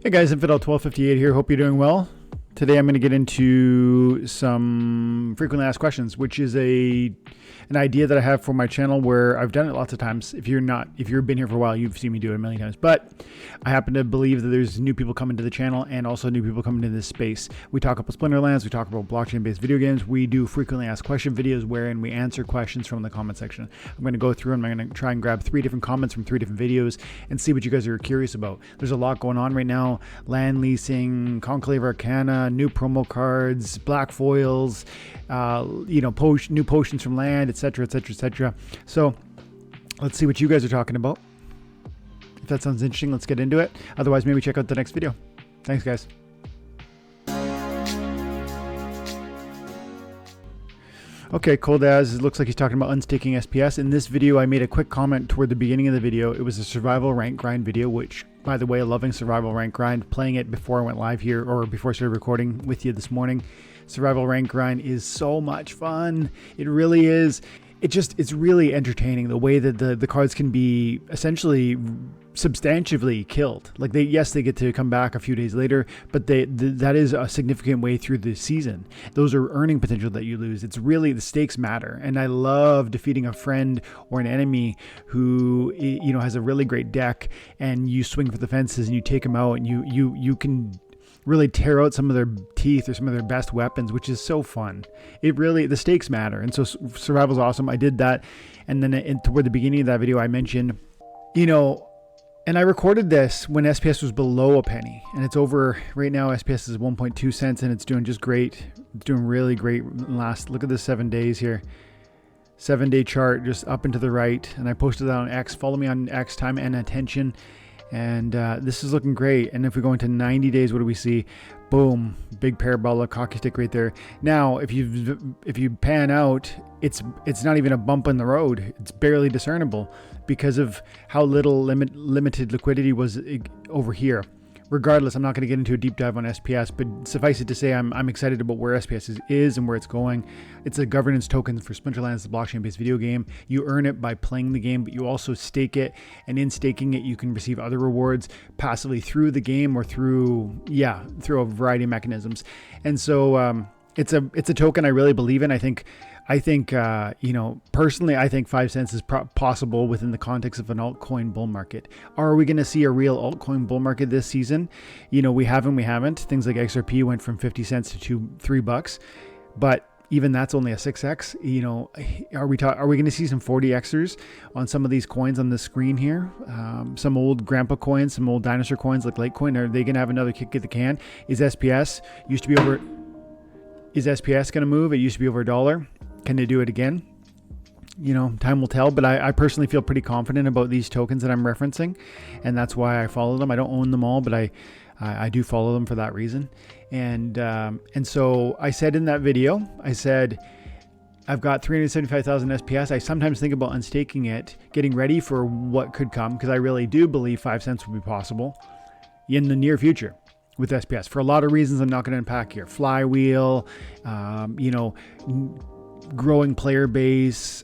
Hey guys, Twelve58 here. Hope you're doing well. Today I'm going to get into some frequently asked questions, which is an idea that I have for my channel where I've done it lots of times. If you've been here for a while, you've seen me do it a million times. But I happen to believe that there's new people coming to the channel and also new people coming to this space. We talk about Splinterlands, we talk about blockchain-based video games. We do frequently asked question videos wherein we answer questions from the comment section. I'm going to go through and I'm going to try and grab 3 different comments from 3 different videos and see what you guys are curious about. There's a lot going on right now. Land leasing, Conclave Arcana, new promo cards, black foils, new potions from land, etc., etc., etc. So let's see what you guys are talking about. If that sounds interesting, let's get into it. Otherwise, maybe check out the next video. Thanks, guys. Okay, Cold As, it looks like he's talking about unstaking SPS. In this video, I made a quick comment toward the beginning of the video. It was a survival rank grind video, which, by the way, loving survival rank grind, playing it before I went live here or before I started recording with you this morning. Survival rank grind is so much fun. It really is. It's really entertaining the way that the cards can be essentially substantively killed. Like they get to come back a few days later, but that is a significant way through the season. Those are earning potential that you lose. It's really, the stakes matter. And I love defeating a friend or an enemy who, has a really great deck, and you swing for the fences and you take them out, and you can really tear out some of their teeth or some of their best weapons, which is so fun. The stakes matter. And so survival's awesome. I did that. And then toward the beginning of that video, I mentioned, and I recorded this when SPS was below a penny, and it's over right now. SPS is 1.2 cents and it's doing just great. It's doing really great. Look at the 7 days here. 7-day chart, just up and to the right. And I posted that on X. Follow me on X, time and attention. And this is looking great. And if we go into 90 days, what do we see? Boom, big parabolic hockey stick right there. Now, if you pan out, it's not even a bump in the road. It's barely discernible because of how little limited liquidity was over here. Regardless, I'm not going to get into a deep dive on SPS, but suffice it to say, I'm excited about where SPS is and where it's going. It's a governance token for Splinterlands, the blockchain-based video game. You earn it by playing the game, but you also stake it, and in staking it, you can receive other rewards passively through the game or through a variety of mechanisms. And so it's a token I really believe in. I think personally, I think 5 cents is possible within the context of an altcoin bull market. Are we going to see a real altcoin bull market this season? We haven't. Things like XRP went from 50 cents to $3, but even that's only a 6x. Are we going to see some 40xers on some of these coins on the screen here? Some old grandpa coins, some old dinosaur coins like Litecoin. Are they going to have another kick at the can? Is SPS going to move? It used to be over $1. Can they do it again? Time will tell, but I personally feel pretty confident about these tokens that I'm referencing, and that's why I follow them. I don't own them all, but I do follow them for that reason. And so I said in that video, I've got 375,000 SPS. I sometimes think about unstaking it, getting ready for what could come, because I really do believe 5 cents will be possible in the near future with SPS for a lot of reasons I'm not going to unpack here. Flywheel, growing player base,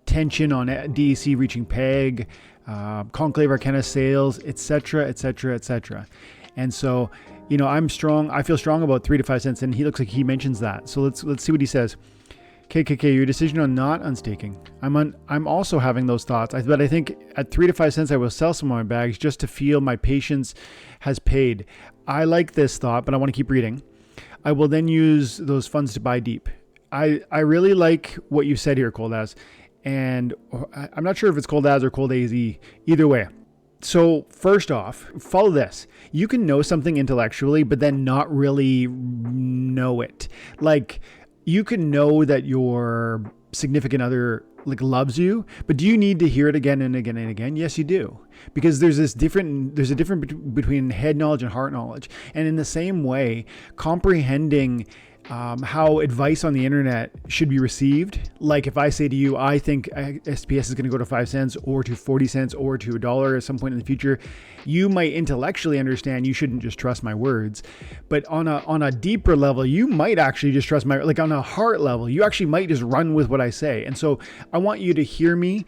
tension on DEC reaching peg, Conclave Arcana sales, etc., etc., etc. And so, I'm strong. I feel strong about 3 to 5 cents, and he looks like he mentions that. So let's see what he says. KKK, your decision on not unstaking. I'm also having those thoughts, but I think at 3 to 5 cents, I will sell some of my bags just to feel my patience has paid. I like this thought, but I want to keep reading. I will then use those funds to buy deep. I really like what you said here, Cold As, and I'm not sure if it's Cold As or Cold AZ, either way. So first off, follow this. You can know something intellectually, but then not really know it. Like, you can know that your significant other loves you, but do you need to hear it again and again and again? Yes, you do. Because there's a difference between head knowledge and heart knowledge. And in the same way, comprehending how advice on the internet should be received. Like if I say to you, I think SPS is going to go to 5 cents or to 40 cents or to $1 at some point in the future, you might intellectually understand you shouldn't just trust my words. But on a deeper level, you might actually just trust my, on a heart level, you actually might just run with what I say. And so I want you to hear me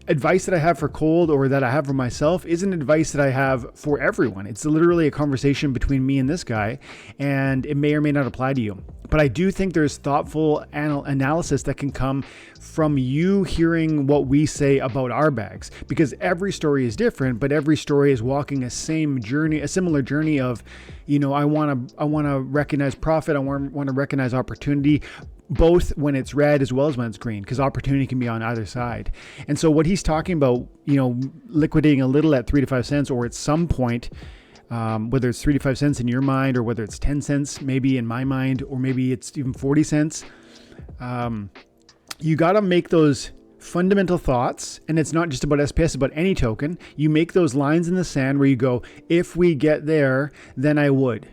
advice that I have for cold or that I have for myself isn't advice that I have for everyone. It's literally a conversation between me and this guy, and it may or may not apply to you. But I do think there's thoughtful analysis that can come from you hearing what we say about our bags, because every story is different, but every story is walking a similar journey of, I want to recognize profit. I want to recognize opportunity, both when it's red as well as when it's green, because opportunity can be on either side. And so what he's talking about, liquidating a little at 3 to 5 cents, or at some point, whether it's 3 to 5 cents in your mind, or whether it's 10 cents, maybe in my mind, or maybe it's even 40 cents. You got to make those fundamental thoughts. And it's not just about SPS, it's about any token. You make those lines in the sand where you go, if we get there, then I would.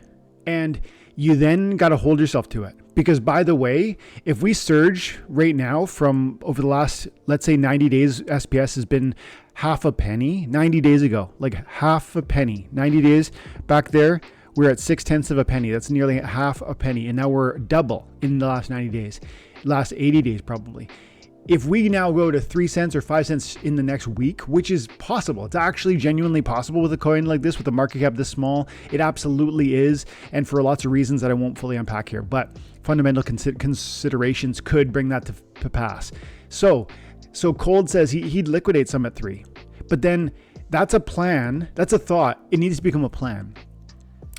And you then got to hold yourself to it. Because by the way, if we surge right now from over the last, let's say 90 days, SPS has been half a penny. 90 days ago, like half a penny. 90 days back there, we're at 0.6 of a penny. That's nearly half a penny. And now we're double in the last 90 days, last 80 days probably. If we now go to 3 cents or 5 cents in the next week, which is possible, it's actually genuinely possible with a coin like this, with a market cap this small, it absolutely is. And for lots of reasons that I won't fully unpack here, but fundamental considerations could bring that to pass. So Cold says he'd liquidate some at 3, but then that's a plan. That's a thought. It needs to become a plan.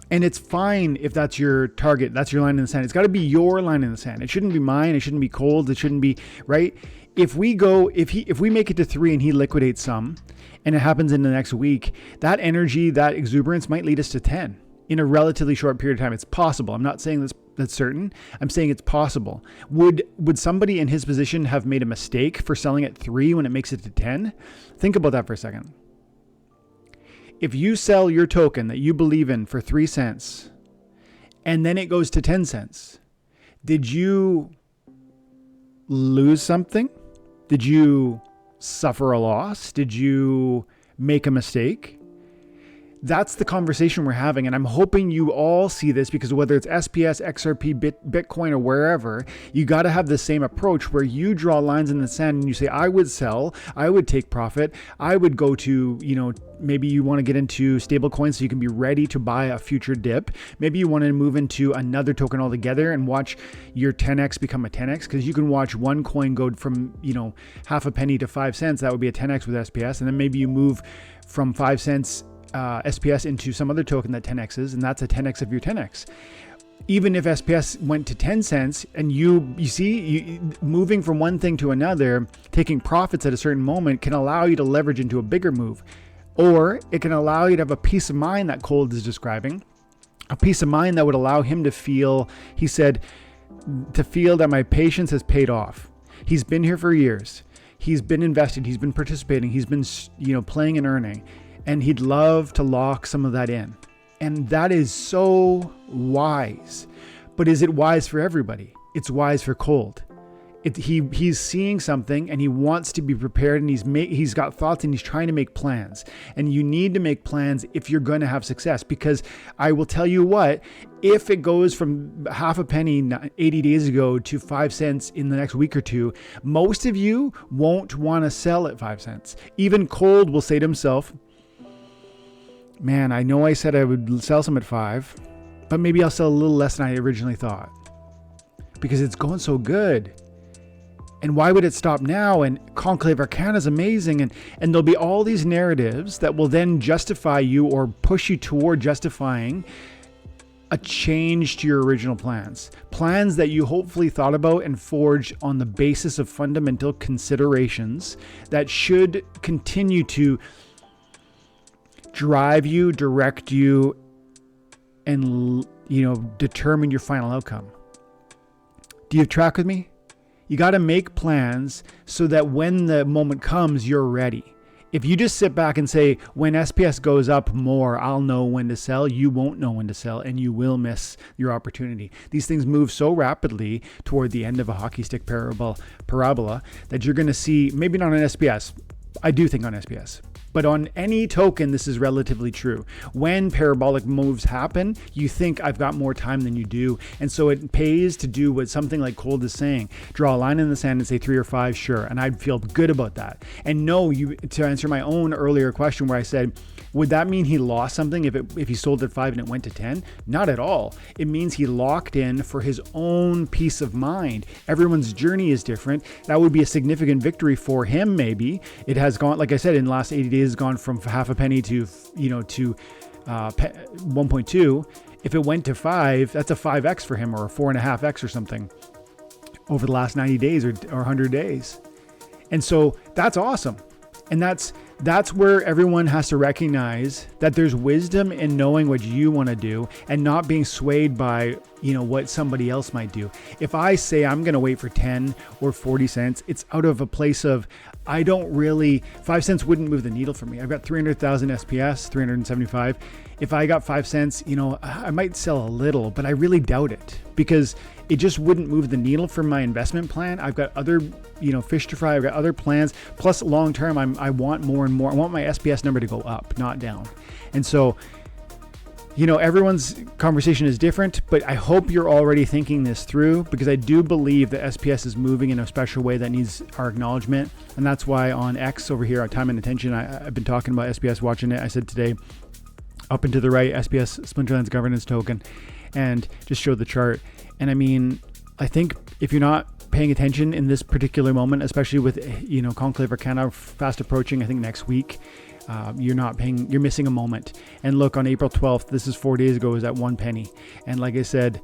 And it's fine if that's your target, that's your line in the sand. It's got to be your line in the sand. It shouldn't be mine. It shouldn't be Cold. It shouldn't be, right? If we make it to 3 and he liquidates some, and it happens in the next week, that energy, that exuberance might lead us to 10 in a relatively short period of time. It's possible. I'm not saying that's certain. I'm saying it's possible. Would somebody in his position have made a mistake for selling at 3 when it makes it to 10? Think about that for a second. If you sell your token that you believe in for 3 cents, and then it goes to 10 cents, did you lose something? Did you suffer a loss? Did you make a mistake? That's the conversation we're having. And I'm hoping you all see this, because whether it's SPS, XRP, Bitcoin, or wherever, you got to have the same approach where you draw lines in the sand and you say, I would sell, I would take profit. I would go to, maybe you want to get into stable coins so you can be ready to buy a future dip. Maybe you want to move into another token altogether and watch your 10x become a 10x, because you can watch one coin go from, half a penny to 5 cents. That would be a 10x with SPS. And then maybe you move from 5 cents SPS into some other token that 10x's, and that's a 10x of your 10x. Even if SPS went to 10 cents and you see, moving from one thing to another, taking profits at a certain moment can allow you to leverage into a bigger move. Or it can allow you to have a peace of mind that Cold is describing, a peace of mind that would allow him to feel, he said, to feel that my patience has paid off. He's been here for years. He's been invested. He's been participating. He's been, playing and earning. And he'd love to lock some of that in. And that is so wise. But is it wise for everybody? It's wise for Cold. He's seeing something and he wants to be prepared, and he's got thoughts and he's trying to make plans. And you need to make plans if you're going to have success, because I will tell you what, if it goes from half a penny 80 days ago to 5 cents in the next week or two, most of you won't want to sell at 5 cents. Even Cold will say to himself, man, I know I said I would sell some at 5, but maybe I'll sell a little less than I originally thought because it's going so good. And why would it stop now? And Conclave Arcana is amazing. And there'll be all these narratives that will then justify you or push you toward justifying a change to your original plans. Plans that you hopefully thought about and forged on the basis of fundamental considerations that should continue to drive you, direct you, and determine your final outcome. Do you track with me? You got to make plans so that when the moment comes, you're ready. If you just sit back and say, when SPS goes up more, I'll know when to sell, you won't know when to sell, and you will miss your opportunity. These things move so rapidly toward the end of a hockey stick parabola that you're going to see, maybe not on SPS, I do think on SPS. But on any token, this is relatively true. When parabolic moves happen, you think I've got more time than you do. And so it pays to do what something like Cold is saying. Draw a line in the sand and say 3 or 5, sure. And I'd feel good about that. And no, to answer my own earlier question where I said, would that mean he lost something if he sold at 5 and it went to 10? Not at all. It means he locked in for his own peace of mind. Everyone's journey is different. That would be a significant victory for him, maybe. It has gone, like I said, in the last 80 days, gone from half a penny to 1.2. If it went to 5, that's a 5x for him, or a 4.5x or something over the last 90 days or 100 days. And so that's awesome. And that's where everyone has to recognize that there's wisdom in knowing what you want to do and not being swayed by, what somebody else might do. If I say I'm going to wait for 10 or 40 cents, it's out of a place of, 5 cents wouldn't move the needle for me. I've got 300,000 SPS, 375. If I got 5 cents, I might sell a little, but I really doubt it because it just wouldn't move the needle for my investment plan. I've got other, fish to fry. I've got other plans. Plus long term, I want more and more. I want my SPS number to go up, not down. And so, everyone's conversation is different, but I hope you're already thinking this through because I do believe that SPS is moving in a special way that needs our acknowledgement. And that's why on X over here, on Time and Attention, I've been talking about SPS, watching it. I said today, up and to the right, SPS Splinterlands governance token, and just showed the chart. And I mean, I think if you're not paying attention in this particular moment, especially with, Conclave Arcana fast approaching, I think next week, you're missing a moment. And look, on April 12th, this is 4 days ago, it was at 1 penny. And like I said,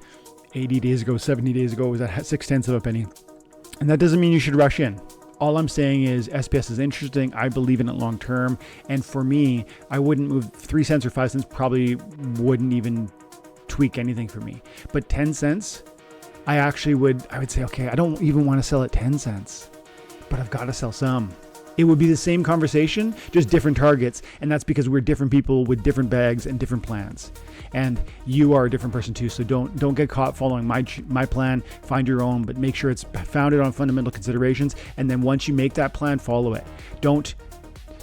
80 days ago, 70 days ago, it was at 0.6 of a penny. And that doesn't mean you should rush in. All I'm saying is SPS is interesting. I believe in it long term. And for me, I wouldn't move 3 cents or 5 cents, probably wouldn't even tweak anything for me. But 10 cents, I would say, okay, I don't even want to sell at 10 cents, but I've got to sell some. It would be the same conversation, just different targets. And that's because we're different people with different bags and different plans. And you are a different person too. So don't get caught following my plan. Find your own, but make sure it's founded on fundamental considerations. And then once you make that plan, follow it. Don't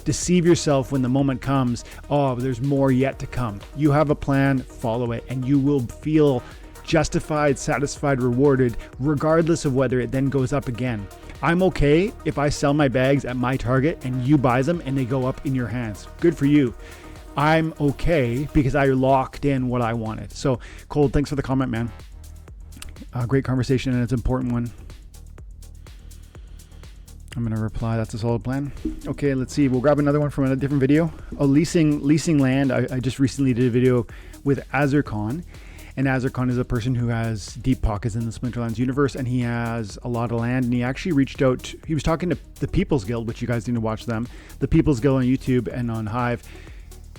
deceive yourself when the moment comes. Oh, there's more yet to come. You have a plan, follow it, and you will feel justified, satisfied, rewarded, regardless of whether it then goes up again. I'm okay if I sell my bags at my target and you buy them and they go up in your hands. Good for you. I'm okay because I locked in what I wanted. So Cold, thanks for the comment, man. Great conversation, and it's an important one. I'm going to reply, that's a solid plan. Okay, let's see. We'll grab another one from a different video. Leasing land. I just recently did a video with Azurcon. And Azurcon is a person who has deep pockets in the Splinterlands universe, and he has a lot of land. And he actually reached out. He was talking to the People's Guild, which you guys need to watch them. The People's Guild on YouTube and on Hive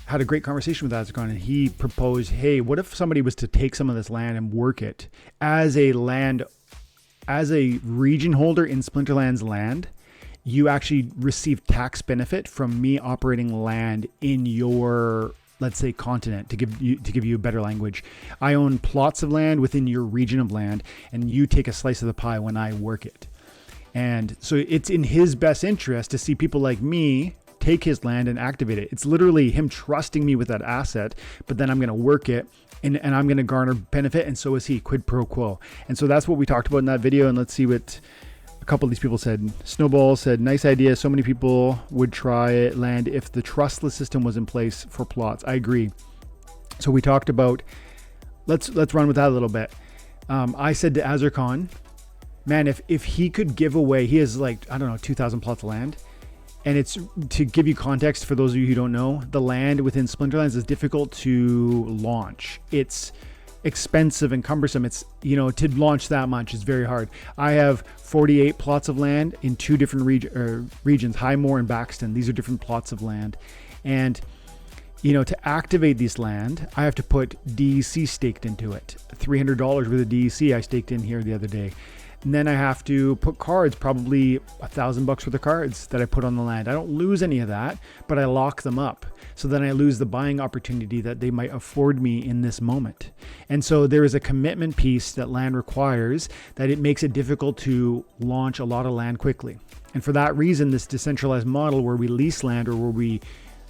had a great conversation with Azurcon, and he proposed, hey, what if somebody was to take some of this land and work it as a region holder in Splinterlands land? You actually receive tax benefit from me operating land in your, let's say, continent, to give you a better language. I own plots of land within your region of land, and you take a slice of the pie when I work it. And so it's in his best interest to see people like me take his land and activate it. It's literally him trusting me with that asset, but then I'm going to work it and I'm going to garner benefit, and so is he, quid pro quo. And so that's what we talked about in that video. And let's see what a couple of these people said. Snowball said, nice idea. So many people would try land if the trustless system was in place for plots. I agree. So we talked about, let's run with that a little bit. I said to Azurcon, man, if he could give away, he has 2,000 plots of land. And it's, to give you context for those of you who don't know, the land within Splinterlands is difficult to launch. It's expensive and cumbersome. It's, to launch that much is very hard. I have 48 plots of land in 2 different regions, Highmore and Baxton. These are different plots of land. And, to activate this land, I have to put DEC staked into it. $300 worth of DEC I staked in here the other day. And then I have to put cards, probably $1,000 worth of cards that I put on the land. I don't lose any of that, but I lock them up. So then I lose the buying opportunity that they might afford me in this moment. And so there is a commitment piece that land requires that it makes it difficult to launch a lot of land quickly. And for that reason, this decentralized model where we lease land, or where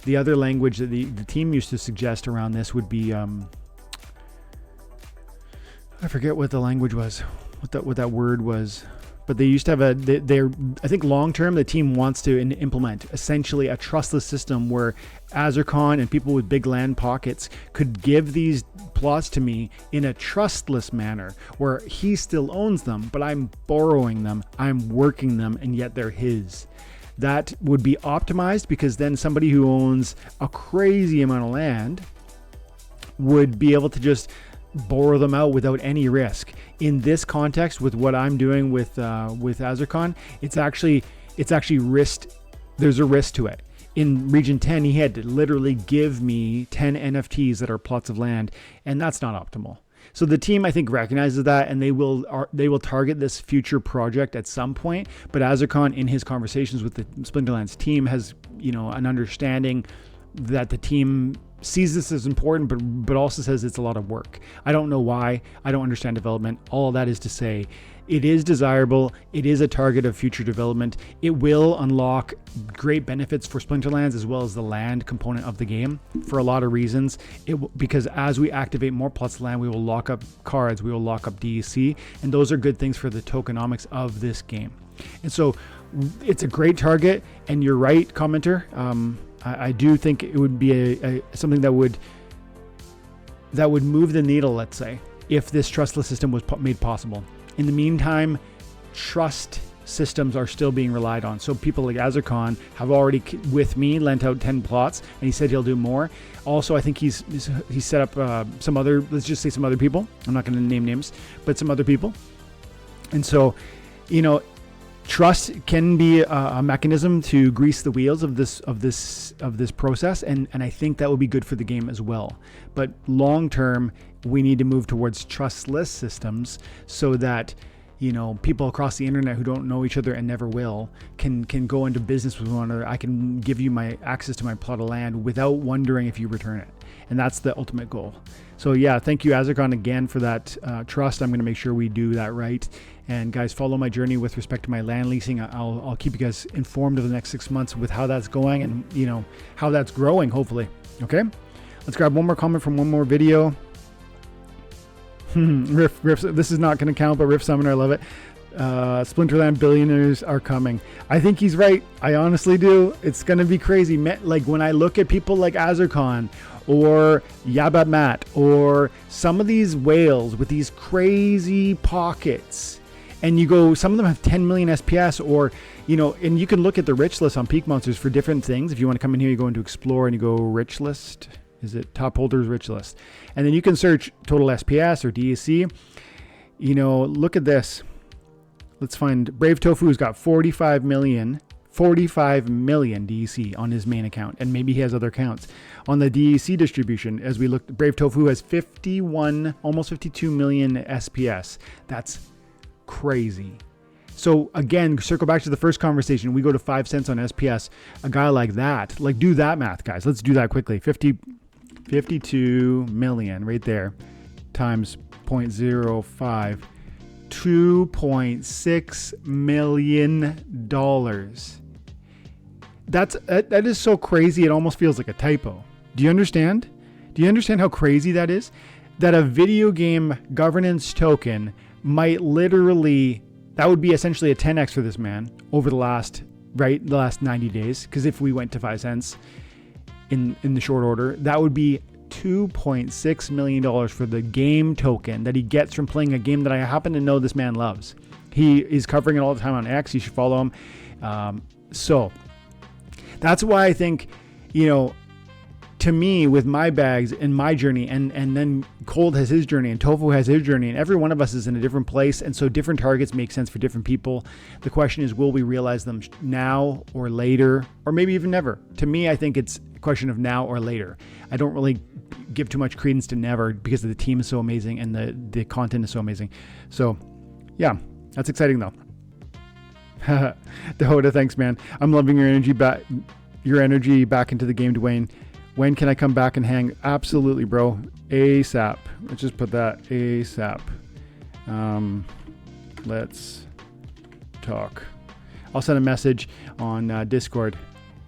the other language that the team used to suggest around this would be, I forget what the language was, what that word was, but they used to have I think long term, the team wants to implement essentially a trustless system where Azercon and people with big land pockets could give these plots to me in a trustless manner, where he still owns them, but I'm borrowing them, I'm working them, and yet they're his. That would be optimized, because then somebody who owns a crazy amount of land would be able to just borrow them out without any risk. In this context, with what I'm doing with Azercon, it's actually risk. There's a risk to it. In Region 10, he had to literally give me 10 NFTs that are plots of land, and that's not optimal. So the team, I think, recognizes that, and they will target this future project at some point. But Azercon, in his conversations with the Splinterlands team, has an understanding that the team sees this as important, but also says it's a lot of work. I don't know why. I don't understand development. All of that is to say, it is desirable. It is a target of future development. It will unlock great benefits for Splinterlands, as well as the land component of the game, for a lot of reasons. Because as we activate more plots of land, we will lock up cards, we will lock up DEC, and those are good things for the tokenomics of this game. And so it's a great target, and you're right, commenter. I do think it would be something that would move the needle, let's say, if this trustless system was made possible. In the meantime, trust systems are still being relied on. So people like Azercon have already, with me, lent out 10 plots, and he said he'll do more. Also, I think he's set up some other, let's just say some other people. I'm not going to name names, but some other people. And so, trust can be a mechanism to grease the wheels of this process, and I think that would be good for the game as well. But long term, we need to move towards trustless systems, so that people across the internet who don't know each other and never will can go into business with one another. I can give you my access to my plot of land without wondering if you return it, and that's the ultimate goal. So yeah, thank you, Azercon, again for that trust. I'm going to make sure we do that right. And guys, follow my journey with respect to my land leasing. I'll keep you guys informed of the next 6 months with how that's going, and how that's growing, hopefully. Okay, let's grab one more comment from one more video. Riff, this is not going to count, but Riff Summoner, I love it. Splinterland billionaires are coming. I think he's right. I honestly do. It's going to be crazy. Like when I look at people like Azercon or Yabat Matt or some of these whales with these crazy pockets, and you go, some of them have 10 million SPS, or, and you can look at the rich list on Peak Monsters for different things. If you want to come in here, you go into Explore and you go rich list. Is it top holders rich list? And then you can search total SPS or DEC. Look at this. Let's find Brave Tofu, who's got 45 million DEC on his main account, and maybe he has other accounts. On the DEC distribution, as we look, Brave Tofu has 51, almost 52 million SPS. That's crazy. So again, circle back to the first conversation. We go to 5 cents on SPS. A guy like that, do that math, guys. Let's do that quickly. 52 million right there times 0.05. $2.6 million. That is so crazy, it almost feels like a typo. Do you understand? Do you understand how crazy that is? That a video game governance token might literally, that would be essentially a 10x for this man over the last 90 days. Because if we went to 5 cents in the short order, that would be $2.6 million for the game token that he gets from playing a game that I happen to know this man loves. He is covering it all the time on X. You should follow him. So that's why I think, to me, with my bags and my journey, and then Cold has his journey and Tofu has his journey, and every one of us is in a different place, and so different targets make sense for different people. The question is, will we realize them now or later, or maybe even never? To me, I think it's a question of now or later. I don't really give too much credence to never, because the team is so amazing and the content is so amazing. So yeah, that's exciting though. Dehoda, thanks man. I'm loving your energy back into the game, Dwayne. When can I come back and hang? Absolutely, bro. ASAP. Let's just put that ASAP. Let's talk. I'll send a message on Discord.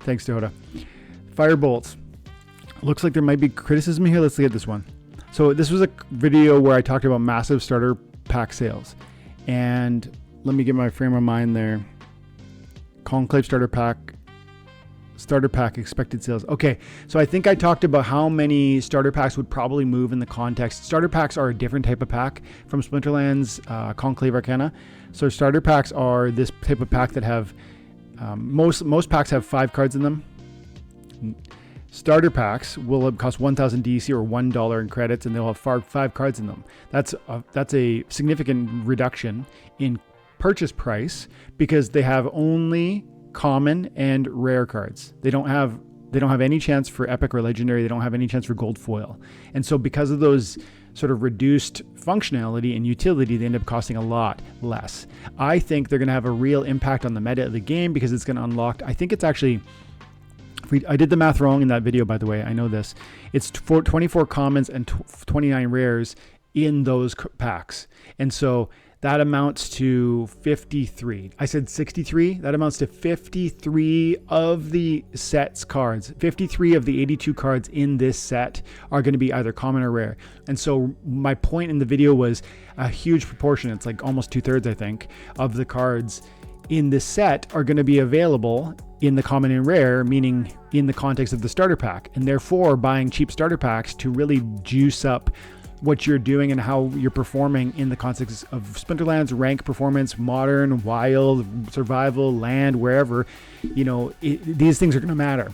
Thanks, Dakota. Firebolts. Looks like there might be criticism here. Let's look at this one. So this was a video where I talked about massive starter pack sales. And let me get my frame of mind there. Conclave starter pack expected sales. Okay, so I think I talked about how many starter packs would probably move in the context. Starter packs are a different type of pack from Splinterlands, Conclave Arcana. So starter packs are this type of pack that have, most packs have 5 cards in them. Starter packs will cost 1,000 DC or $1 in credits, and they'll have 5 cards in them. That's a significant reduction in purchase price because they have only common and rare cards. They don't have any chance for epic or legendary. They don't have any chance for gold foil. And so because of those sort of reduced functionality and utility, they end up costing a lot less. I think they're going to have a real impact on the meta of the game because it's going to unlock, I think it's actually, I did the math wrong in that video, by the way. I know this. It's 24 commons and 29 rares in those packs. And so that amounts to 53. I said 63. That amounts to 53 of the set's cards. 53 of the 82 cards in this set are going to be either common or rare. And so my point in the video was a huge proportion. It's like almost 2/3, I think, of the cards in this set are going to be available in the common and rare, meaning in the context of the starter pack. And therefore, buying cheap starter packs to really juice up what you're doing and how you're performing in the context of Splinterlands, rank performance, modern, wild, survival, land, wherever, these things are going to matter.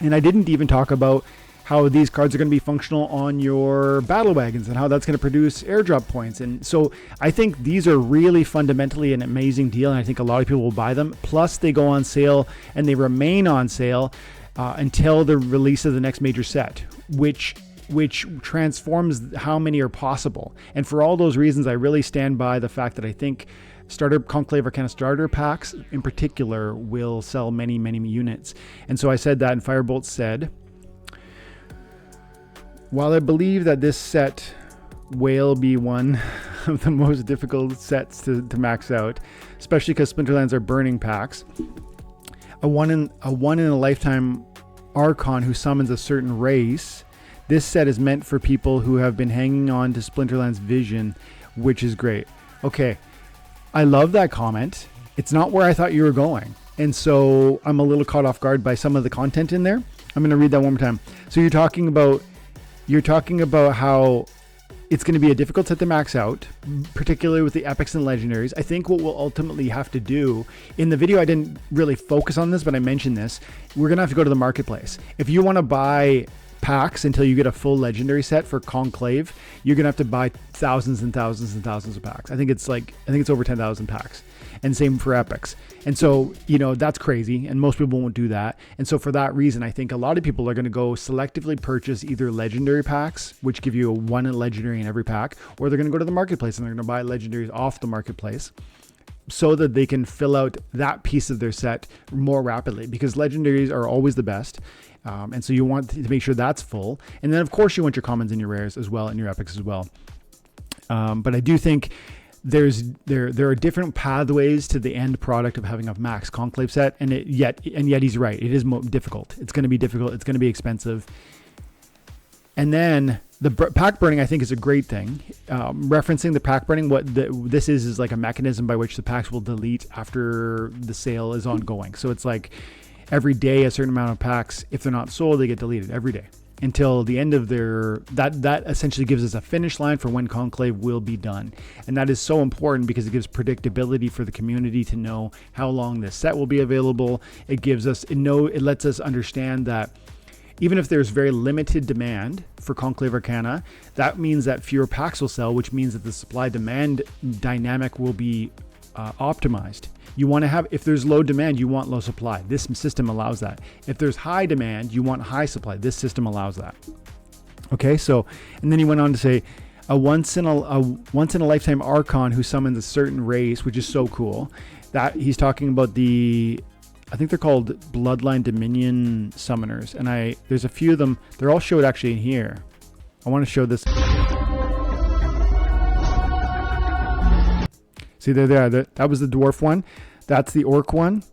And I didn't even talk about how these cards are going to be functional on your battle wagons and how that's going to produce airdrop points. And so I think these are really fundamentally an amazing deal, and I think a lot of people will buy them. Plus they go on sale and they remain on sale until the release of the next major set, which transforms how many are possible. And for all those reasons, I really stand by the fact that I think Conclave Arcana starter packs in particular will sell many, many units. And so I said that, and Firebolt said, while I believe that this set will be one of the most difficult sets to max out, especially because Splinterlands are burning packs, a one in a lifetime Archon who summons a certain race, this set is meant for people who have been hanging on to Splinterlands vision, which is great. Okay, I love that comment. It's not where I thought you were going. And so I'm a little caught off guard by some of the content in there. I'm going to read that one more time. So you're talking about how it's going to be a difficult set to max out, particularly with the epics and legendaries. I think what we'll ultimately have to do, in the video I didn't really focus on this, but I mentioned this, we're going to have to go to the marketplace. If you want to buy packs until you get a full legendary set for Conclave, you're gonna have to buy thousands and thousands and thousands of packs. I think it's over 10,000 packs, and same for epics. And so that's crazy, and most people won't do that. And so for that reason, I think a lot of people are going to go selectively purchase either legendary packs, which give you one legendary in every pack, or they're going to go to the marketplace and they're going to buy legendaries off the marketplace, so that they can fill out that piece of their set more rapidly, because legendaries are always the best. And so you want to make sure that's full. And then of course you want your commons and your rares as well, and your epics as well. But I do think there are different pathways to the end product of having a max Conclave set. And yet he's right. It is difficult. It's going to be difficult. It's going to be expensive. And then the pack burning, I think, is a great thing. Referencing the pack burning, this is like a mechanism by which the packs will delete after the sale is ongoing. So it's like every day a certain amount of packs, if they're not sold, they get deleted every day until the end of that essentially gives us a finish line for when Conclave will be done. And that is so important because it gives predictability for the community to know how long this set will be available. It lets us understand that even if there's very limited demand for Conclave Arcana, that means that fewer packs will sell, which means that the supply-demand dynamic will be optimized. You want to have, if there's low demand, you want low supply. This system allows that. If there's high demand, you want high supply. This system allows that. Okay, so, and then he went on to say, a once in a lifetime Archon who summons a certain race, which is so cool. That he's talking about I think they're called Bloodline Dominion summoners, and there's a few of them. They're all showed actually in here. I want to show this. See, there they are. That was the dwarf one. That's the orc one.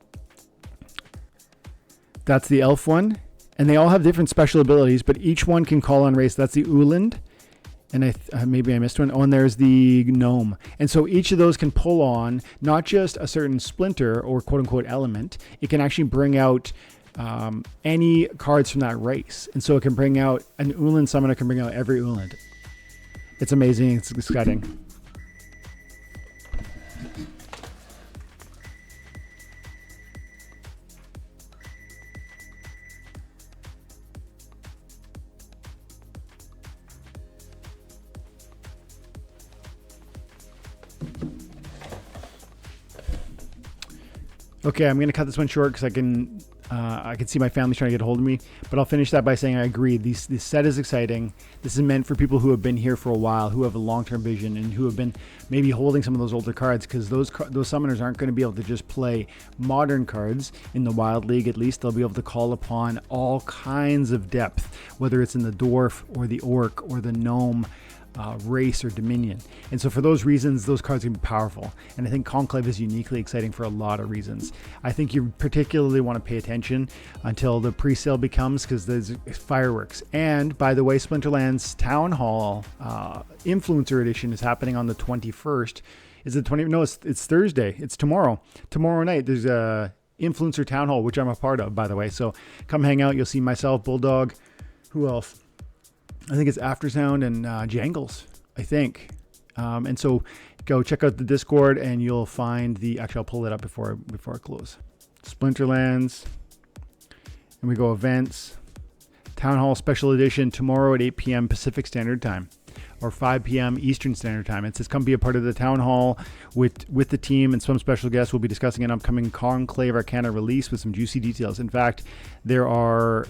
That's the elf one. And they all have different special abilities, but each one can call on race. That's the Uland. And maybe I missed one. Oh, and there's the gnome. And so each of those can pull on not just a certain splinter or quote unquote element. It can actually bring out any cards from that race. And so it can bring out an Uland summoner, can bring out every Uland. It's amazing. It's exciting. Okay, I'm going to cut this one short because I can see my family trying to get a hold of me. But I'll finish that by saying I agree. This set is exciting. This is meant for people who have been here for a while, who have a long-term vision, and who have been maybe holding some of those older cards, because those summoners aren't going to be able to just play modern cards in the Wild League. At least they'll be able to call upon all kinds of depth, whether it's in the dwarf or the orc or the gnome. Race or dominion. And so for those reasons, those cards can be powerful. And I think Conclave is uniquely exciting for a lot of reasons. I think you particularly want to pay attention until the pre-sale becomes, because there's fireworks. And by the way, Splinterlands Town Hall Influencer Edition is happening on the 21st. Is it 20? No, it's Thursday. It's tomorrow. Tomorrow night, there's a Influencer Town Hall, which I'm a part of, by the way. So come hang out. You'll see myself, Bulldog. Who else? I think it's Aftersound and Jangles, I think. And so go check out the Discord and you'll find actually I'll pull it up before I close. Splinterlands. And we go events. Town Hall Special Edition tomorrow at 8 p.m. Pacific Standard Time. Or 5 p.m. Eastern Standard Time. It says come be a part of the Town Hall with the team and some special guests. We'll be discussing an upcoming Conclave Arcana release with some juicy details. In fact, there are,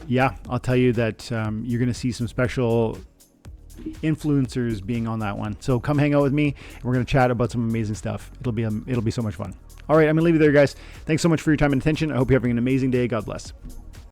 I'll tell you that you're going to see some special influencers being on that one. So come hang out with me and we're going to chat about some amazing stuff. It'll be so much fun. All right, I'm going to leave you there, guys. Thanks so much for your time and attention. I hope you're having an amazing day. God bless.